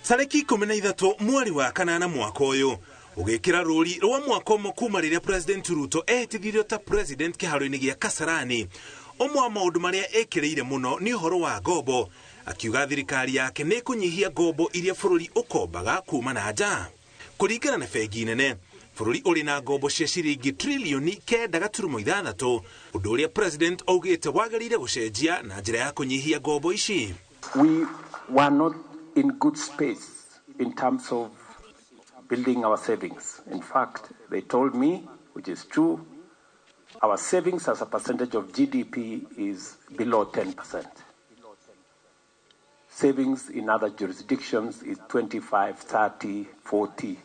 Tarĩki 13 mweri wa kanana mwaka ũyũ ũgĩkĩra rũri rwa mwaka ũmwe kuma rĩrĩa President Ruto ehĩtithirio ta President kĩharo-inĩ gĩa Kasarani. Ũmwe wa maũndũ marĩa ekĩrĩire mũno nĩ ũhoro wa ngombo, akiuga thirikari yake nĩ kũnyihia ngombo iria bũrũri ũkombaga kuma na nja. Kũringana na bengi nene, bũrũri ũrĩ na ngombo cia ciringi trilioni 9.6, ũndũ ũrĩa President augĩte wagĩrĩire gũcenjia na njĩra ya kũnyihia ngombo ici. We were not in good space in terms of building our savings. In fact, they told me, which is true, our savings as a percentage of GDP is below 10%. Savings in other jurisdictions is 25, 30, 40.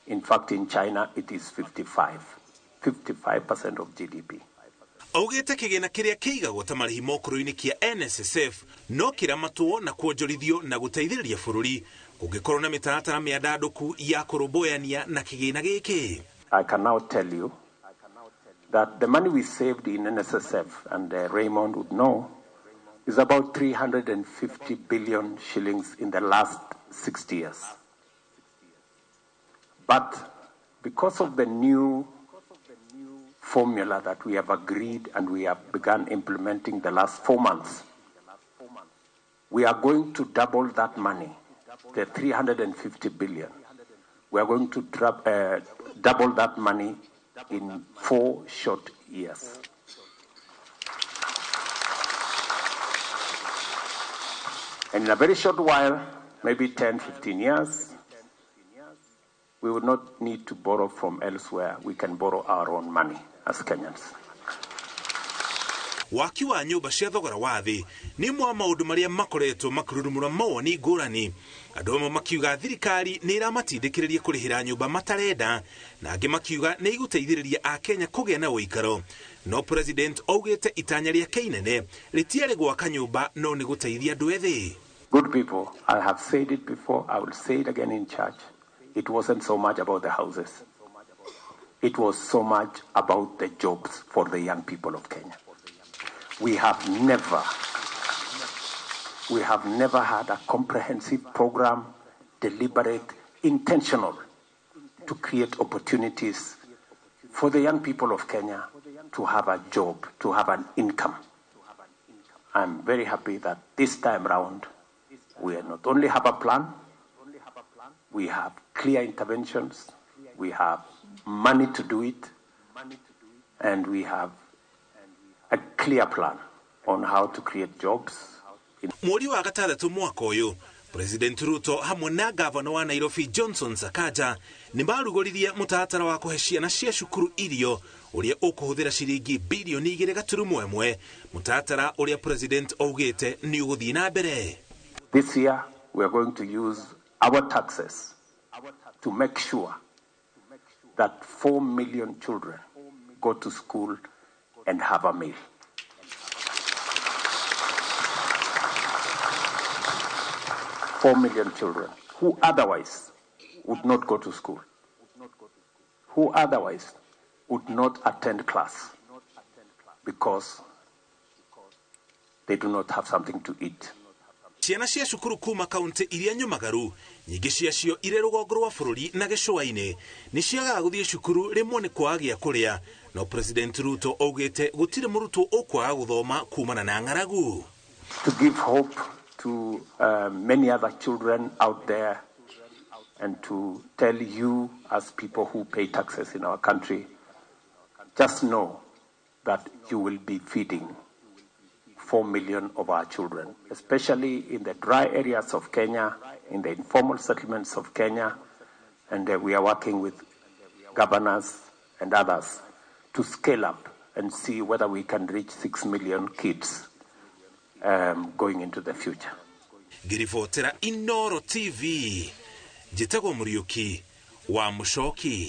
In fact, in China, it is 55% of GDP. Augĩte kĩgĩna kĩrĩa kĩigagwo ta marĩhi mokũrũ-inĩ kĩa NSSF no kĩramatwo na kuonjorithio na gũteithĩrĩria bũrũri kũngĩkorwo na mĩtaratara mĩandandũku ya kũrũmbũyania na kĩgĩna gĩkĩ. I can now tell you that the money we saved in NSSF, and Raymond would know, is about 350 billion shillings in the last 60 years. But because of the new formula that we have agreed and we have begun implementing the last 4 months, we are going to double that money, the 350 billion. We are going to double that money in 4 short years. And in a very short while, maybe 10, 15 years, we would not need to borrow from elsewhere. We can borrow our own money as Kenyans. Waki wa nyũmba cia thogora wa thĩ nĩ mwa maũndũ marĩa makoretwo makĩrurumũra mawoni ngũrani. Andũ amwe makiuga thirikari nĩ ĩramatindĩkĩrĩria kũrĩhĩra nyũmba matarenda, na angĩ makiuga nĩ igũteithĩrĩria Akenya kũgĩa na ũikaro. No President augĩte itanya rĩake inene rĩtiarĩ gwaka nyũmba no nĩ gũteithia andũ ethĩ. Good people, I have said it before, I will say it again in church. It wasn't so much about the houses. It was so much about the jobs for the young people of Kenya. We have never had a comprehensive program, deliberate, intentional, to create opportunities for the young people of Kenya to have a job, to have an income. I'm very happy that this time round, we not only have a plan, we have clear interventions, we have money to do it, and we have a clear plan on how to create jobs. Mweri wa gatandatũ mwaka ũyũ, President Ruto hamwe na gavana wa Nairobi Johnson Sakaja nĩ marugũririe mũtaratara wa kũhe ciana cia cukuru irio ũrĩa ũkũhũthĩra ciringi bilioni 2.1, mũtaratara ũrĩa President augĩte nĩ ũgũthiĩ na mbere. This year we are going to use our taxes to make sure that 4 million children go to school and have a meal. Four million children who otherwise would not go to school, who otherwise would not attend class because they do not have something to eat. Ciana cia cukuru kuma kaunti iria nyũmagaru nyingĩ ciacio irĩ rũgongo rwa bũrũri na gĩcũa-inĩ nĩ ciagaga gũthiĩ cukuru rĩmwe nĩ kwaga gĩa kũrĩa, no President Ruto augĩte gũtirĩ mũrutwo ũkwaga gũthoma kumana na ng'aragu. To give hope to many other children out there and to tell you as people who pay taxes in our country, just know that you will be feeding 4 million of our children, especially in the dry areas of Kenya, in the informal settlements of Kenya, and we are working with governors and others to scale up and see whether we can reach 6 million kids going into the future. Ngĩribotera Inooro TV, njĩtagwo Mũriũki wa Mũcoki.